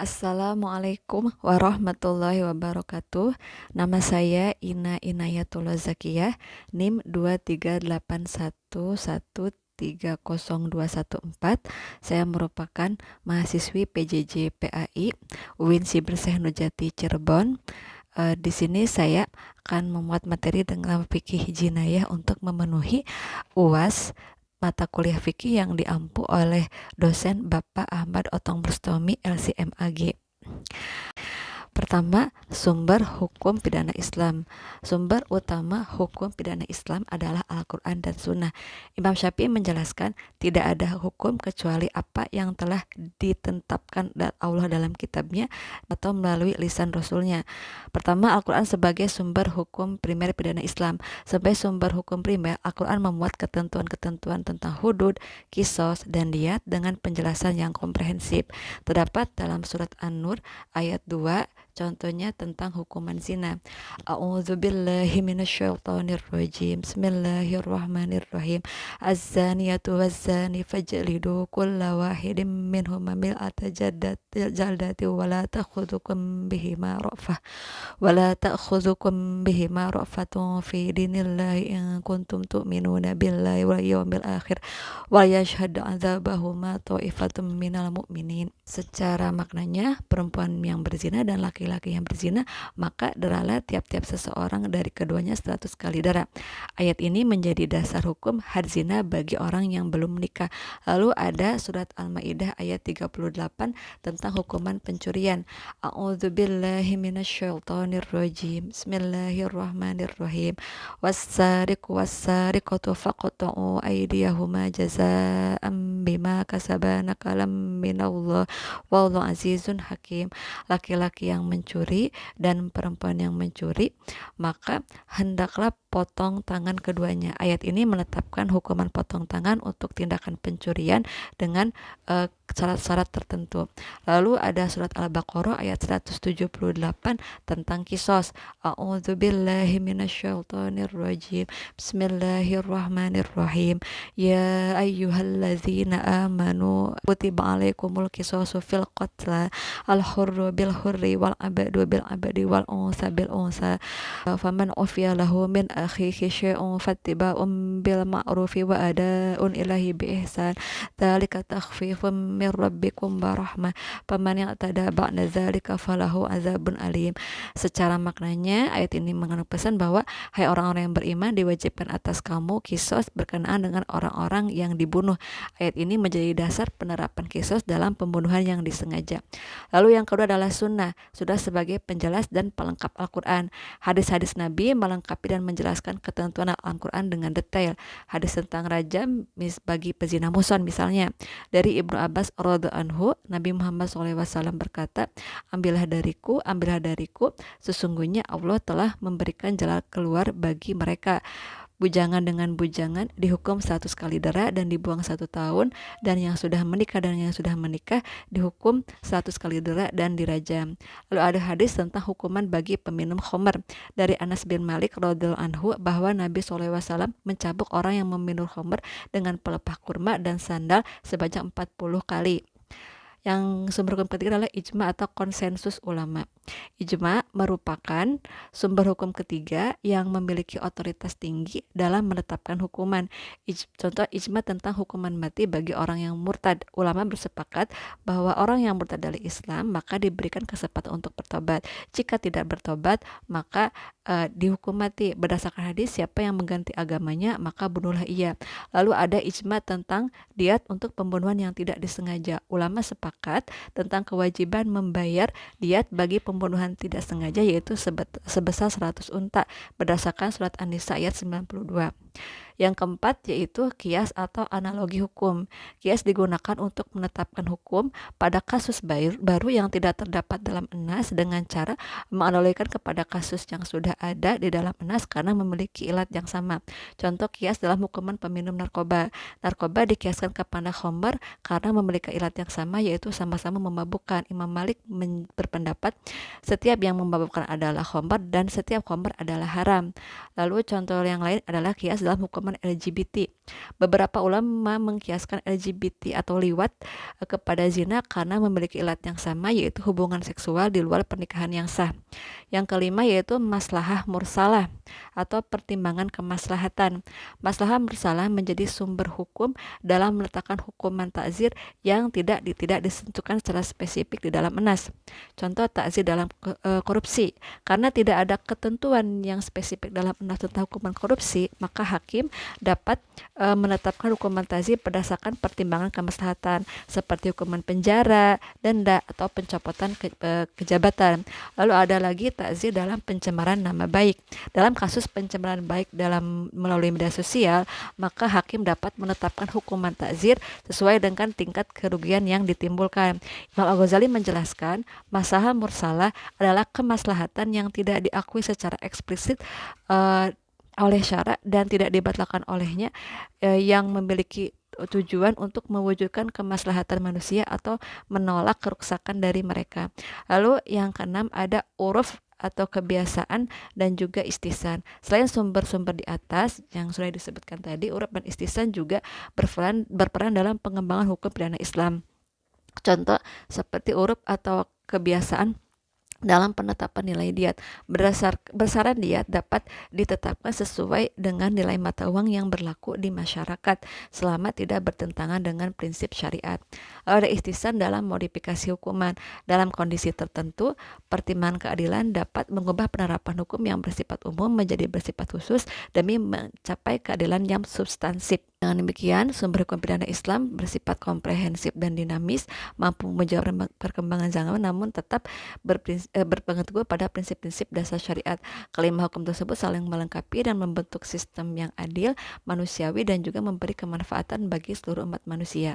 Assalamualaikum warahmatullahi wabarakatuh. Nama saya Ina Inayatullah Zakiyah, NIM 23811302114. Saya merupakan mahasiswi PJJ PAI UIN Siberseh Nujati Cirebon. Di sini saya akan memuat materi dengan fikih jinayah untuk memenuhi UAS mata kuliah fikih yang diampu oleh dosen Bapak Ahmad Otong Bustomi LCMAG. Pertama, sumber hukum pidana Islam. Sumber utama hukum pidana Islam adalah Al-Quran dan Sunnah. Imam Syafi'i menjelaskan, tidak ada hukum kecuali apa yang telah ditetapkan Allah dalam kitabnya atau melalui lisan Rasulnya. Pertama, Al-Quran sebagai sumber hukum primer pidana Islam. Sebagai sumber hukum primer, Al-Quran memuat ketentuan-ketentuan tentang hudud, kisos, dan diyat dengan penjelasan yang komprehensif. Terdapat dalam surat An-Nur ayat 2, contohnya tentang hukuman zina. A'udzubillahi minasyaitonirrajim. Bismillahirrahmanirrahim. Az-zaniyatu waz-zani fajlidu kulla wahidin minhuma mil'ata jaldati wa la ta'khudhukum bihima ra'fah ra'fatun fi dinillahi in kuntum tu'minuna billahi wal yawmil akhir wa yashhadu 'adzabahuma ta'ifatun minal mu'minin. Secara maknanya, perempuan yang berzina dan laki-laki yang berzina, maka deralah tiap-tiap seseorang dari keduanya 100 kali dera. Ayat ini menjadi dasar hukum had zina bagi orang yang belum menikah. Lalu ada surat Al-Maidah ayat 38 tentang hukuman pencurian. A'udzubillahi minasyaitonirrajim. Bismillahirrahmanirrahim. Was-sariqu was-sariqatu faqta'u aydiyahuma jazaa'an bima kasaba nakalam minallah wallahu azizun hakim. Laki-laki yang mencuri dan perempuan yang mencuri, maka hendaklah potong tangan keduanya. Ayat ini menetapkan hukuman potong tangan untuk tindakan pencurian dengan syarat-syarat tertentu. Lalu ada surat Al-Baqarah ayat 178 tentang kisos. A'udzubillahi minasyaitonirrajim. Bismillahirrahmanirrahim. Ya ayyuhallazina amanu kutiba alaikumul qisasu fil qatla al-hurru bil hurri wal abdu bil abdi wal unsa bil unsa faman ufiya lahu min akhihi syai'un fattiba'un bil ma'rufi wa ada'un ilahi bi ihsan dzalika takhfifun min rabbikum warahmah faman i'tada ba'da dzalika falahu azabun alim. Secara maknanya, ayat ini mengandung pesan bahwa hai orang-orang yang beriman, diwajibkan atas kamu kisos berkenaan dengan orang-orang yang dibunuh. Ayat ini menjadi dasar penerapan kisos dalam pembunuhan yang disengaja. Lalu yang kedua adalah sunnah. Sunnah sebagai penjelas dan pelengkap Al-Quran. Hadis-hadis Nabi melengkapi dan menjelaskan ketentuan Al-Quran dengan detail. Hadis tentang rajam bagi pezina muhsan misalnya. Dari Ibnu Abbas radhiyallahu anhu, Nabi Muhammad SAW berkata, ambillah dariku, sesungguhnya Allah telah memberikan jalan keluar bagi mereka. Bujangan dengan bujangan dihukum 100 kali dera dan dibuang 1 tahun, dan yang sudah menikah dihukum 100 kali dera dan dirajam. Lalu ada hadis tentang hukuman bagi peminum khamr dari Anas bin Malik radhiyallahu anhu bahwa Nabi SAW mencambuk orang yang meminum khamr dengan pelepah kurma dan sandal sebanyak 40 kali. Yang sumber hukum ketiga adalah ijma atau konsensus ulama. Ijma merupakan sumber hukum ketiga yang memiliki otoritas tinggi dalam menetapkan hukuman. Contoh ijma tentang hukuman mati bagi orang yang murtad. Ulama bersepakat bahwa orang yang murtad dari Islam maka diberikan kesempatan untuk bertobat. Jika tidak bertobat, maka dihukum mati. Berdasarkan hadis, siapa yang mengganti agamanya maka bunuhlah ia. Lalu ada ijma tentang diat untuk pembunuhan yang tidak disengaja. Ulama sepakat tentang kewajiban membayar diat bagi pembunuhan tidak sengaja, yaitu sebesar 100 unta berdasarkan surat An-Nisa ayat 92. Yang keempat yaitu kias atau analogi hukum. Kias digunakan untuk menetapkan hukum pada kasus baru yang tidak terdapat dalam Nas dengan cara menganalogikan kepada kasus yang sudah ada di dalam Nas karena memiliki ilat yang sama. Contoh kias dalam hukuman peminum narkoba. Narkoba dikiaskan kepada khamr karena memiliki ilat yang sama, yaitu sama-sama memabukkan. Imam Malik berpendapat setiap yang memabukkan adalah khamr dan setiap khamr adalah haram. Lalu contoh yang lain adalah kias dalam hukuman LGBT. Beberapa ulama mengkiaskan LGBT atau liwat kepada zina karena memiliki ilat yang sama, yaitu hubungan seksual di luar pernikahan yang sah. Yang kelima yaitu maslahah mursalah atau pertimbangan kemaslahatan. Maslahah mursalah menjadi sumber hukum dalam meletakkan hukuman takzir yang tidak ditentukan secara spesifik di dalam nas. Contoh takzir dalam korupsi. Karena tidak ada ketentuan yang spesifik dalam nas tentang hukuman korupsi, maka hakim dapat menetapkan hukuman takzir berdasarkan pertimbangan kemaslahatan seperti hukuman penjara, denda, atau pencopotan kejabatan. Lalu ada lagi takzir dalam pencemaran nama baik. Dalam kasus pencemaran baik melalui media sosial, maka hakim dapat menetapkan hukuman takzir sesuai dengan tingkat kerugian yang ditimbulkan. Imam Al-Ghazali menjelaskan, maslahah mursalah adalah kemaslahatan yang tidak diakui secara eksplisit oleh syara dan tidak dibatalkan olehnya, yang memiliki tujuan untuk mewujudkan kemaslahatan manusia atau menolak kerusakan dari mereka. Lalu yang keenam ada uruf atau kebiasaan dan juga istihsan. Selain sumber-sumber di atas yang sudah disebutkan tadi, uruf dan istihsan juga berperan dalam pengembangan hukum pidana Islam. Contoh seperti uruf atau kebiasaan dalam penetapan nilai diat. Besaran diat dapat ditetapkan sesuai dengan nilai mata uang yang berlaku di masyarakat selama tidak bertentangan dengan prinsip syariat. Lalu ada istihsan dalam modifikasi hukuman. Dalam kondisi tertentu, pertimbangan keadilan dapat mengubah penerapan hukum yang bersifat umum menjadi bersifat khusus demi mencapai keadilan yang substansif. Dengan demikian, sumber hukum pidana Islam bersifat komprehensif dan dinamis, mampu menjawab perkembangan zaman, namun tetap berpegang teguh pada prinsip-prinsip dasar syariat. Kelima hukum tersebut saling melengkapi dan membentuk sistem yang adil, manusiawi, dan juga memberi kemanfaatan bagi seluruh umat manusia.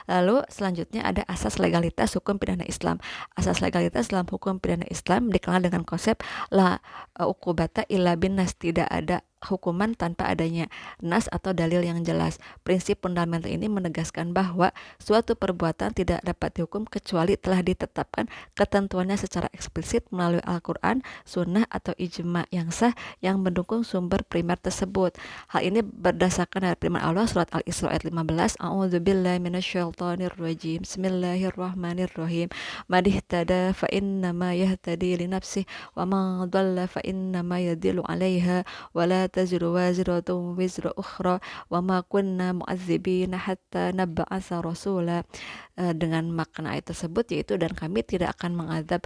Lalu selanjutnya ada asas legalitas hukum pidana Islam. Asas legalitas dalam hukum pidana Islam dikenal dengan konsep la uqubata illa bin nas, tidak ada hukuman tanpa adanya nas atau dalil yang jelas. Prinsip fundamental ini menegaskan bahwa suatu perbuatan tidak dapat dihukum kecuali telah ditetapkan ketentuannya secara eksplisit melalui Al-Quran, Sunnah, atau ijma yang sah yang mendukung sumber primer tersebut. Hal ini berdasarkan dari firman Allah surat Al-Isra ayat 15, A'udzubillahi minasyaitonirrajim. Bismillahirrahmanirrahim. Madihtada fa innama yahtadi li nafsih wa man dhalla fa innama yadillu 'alaiha wa la taziru waziratun wizra ukhra wa ma kunna mu'adzibina hatta nab'atsa rasula. Dengan makna ayat tersebut yaitu, dan kami tidak akan mengadab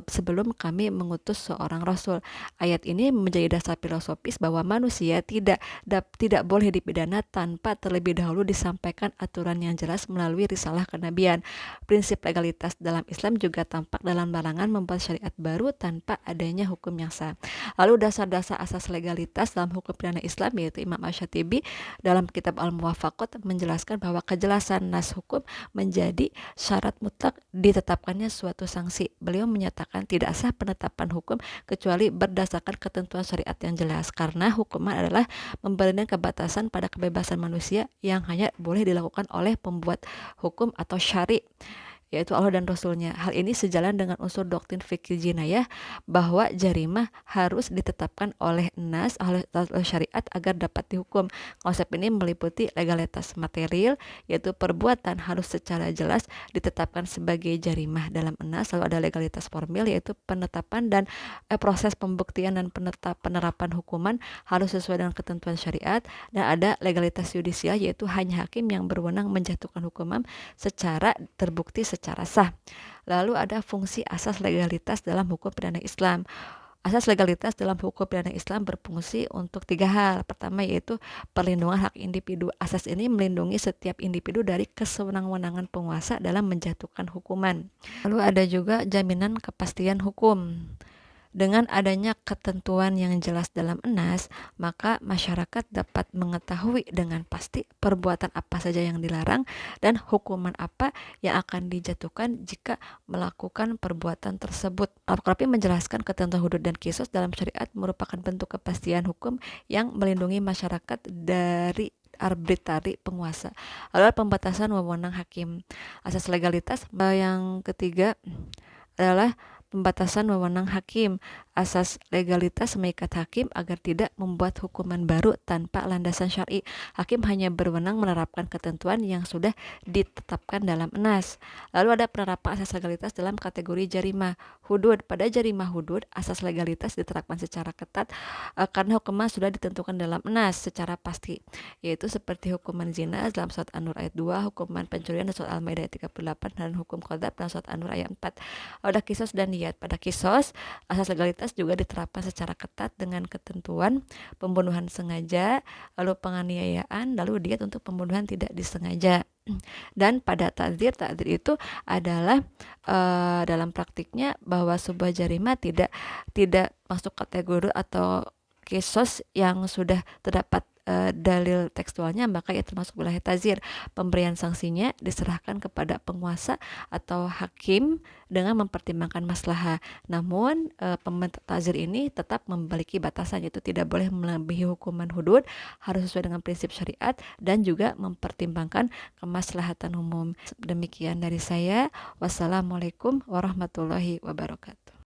sebelum kami mengutus seorang rasul. Ayat ini menjadi dasar filosofis bahwa manusia tidak boleh dipidana tanpa terlebih dahulu disampaikan aturan yang jelas melalui risalah kenabian. Prinsip legalitas dalam Islam juga tampak dalam larangan membuat syariat baru tanpa adanya hukum yang sah. Lalu dasar-dasar asas legalitas dalam hukum pidana Islam yaitu Imam Asy-Syatibi dalam kitab Al-Muwafaqat menjelaskan bahwa kejelasan nas hukum menjadi syarat mutlak ditetapkannya suatu sanksi. Beliau menyatakan tidak sah penetapan hukum kecuali berdasarkan ketentuan syariat yang jelas, karena hukuman adalah memberikan kebatasan pada kebebasan manusia yang hanya boleh dilakukan oleh pembuat hukum atau syari, yaitu Allah dan Rasulnya. Hal ini sejalan dengan unsur doktrin fikih jinayah bahwa jarimah harus ditetapkan oleh nas, oleh syariat agar dapat dihukum. Konsep ini meliputi legalitas material, yaitu perbuatan harus secara jelas ditetapkan sebagai jarimah dalam nas. Lalu ada legalitas formil, yaitu penetapan dan proses pembuktian dan penerapan hukuman harus sesuai dengan ketentuan syariat. Dan ada legalitas yudisial, yaitu hanya hakim yang berwenang menjatuhkan hukuman secara terbukti secara sah. Lalu ada fungsi asas legalitas dalam hukum pidana Islam. Asas legalitas dalam hukum pidana Islam berfungsi untuk 3 hal. Pertama yaitu perlindungan hak individu. Asas ini melindungi setiap individu dari kesewenang-wenangan penguasa dalam menjatuhkan hukuman. Lalu ada juga jaminan kepastian hukum. Dengan adanya ketentuan yang jelas dalam nas, maka masyarakat dapat mengetahui dengan pasti perbuatan apa saja yang dilarang dan hukuman apa yang akan dijatuhkan jika melakukan perbuatan tersebut. Al-Qurtubi menjelaskan ketentuan hudud dan qisas dalam syariat merupakan bentuk kepastian hukum yang melindungi masyarakat dari arbitrari penguasa. Lalu pembatasan wewenang hakim. Asas legalitas yang ketiga adalah pembatasan wewenang hakim. Asas legalitas mengikat hakim agar tidak membuat hukuman baru tanpa landasan syar'i. Hakim hanya berwenang menerapkan ketentuan yang sudah ditetapkan dalam nas. Lalu ada penerapan asas legalitas dalam kategori jarimah hudud. Pada jarimah hudud, asas legalitas diterapkan secara ketat karena hukuman sudah ditentukan dalam nas secara pasti, yaitu seperti hukuman zina dalam surat An-Nur ayat 2, hukuman pencurian dalam surat Al-Maidah ayat 38, dan hukum qadzaf dalam surat An-Nur ayat 4. Ada kisos dan niyat. Pada kisos, asas legalitas juga diterapkan secara ketat dengan ketentuan pembunuhan sengaja, lalu penganiayaan, lalu diat untuk pembunuhan tidak disengaja. Dan pada takzir itu adalah dalam praktiknya bahwa sebuah jarima tidak masuk kategori atau kisos yang sudah terdapat dalil tekstualnya, maka ia termasuk wilayah tazir. Pemberian sanksinya diserahkan kepada penguasa atau hakim dengan mempertimbangkan maslahah. Namun pembentuk tazir ini tetap memiliki batasan, yaitu tidak boleh melebihi hukuman hudud, harus sesuai dengan prinsip syariat dan juga mempertimbangkan kemaslahatan umum. Demikian dari saya. Wassalamualaikum warahmatullahi wabarakatuh.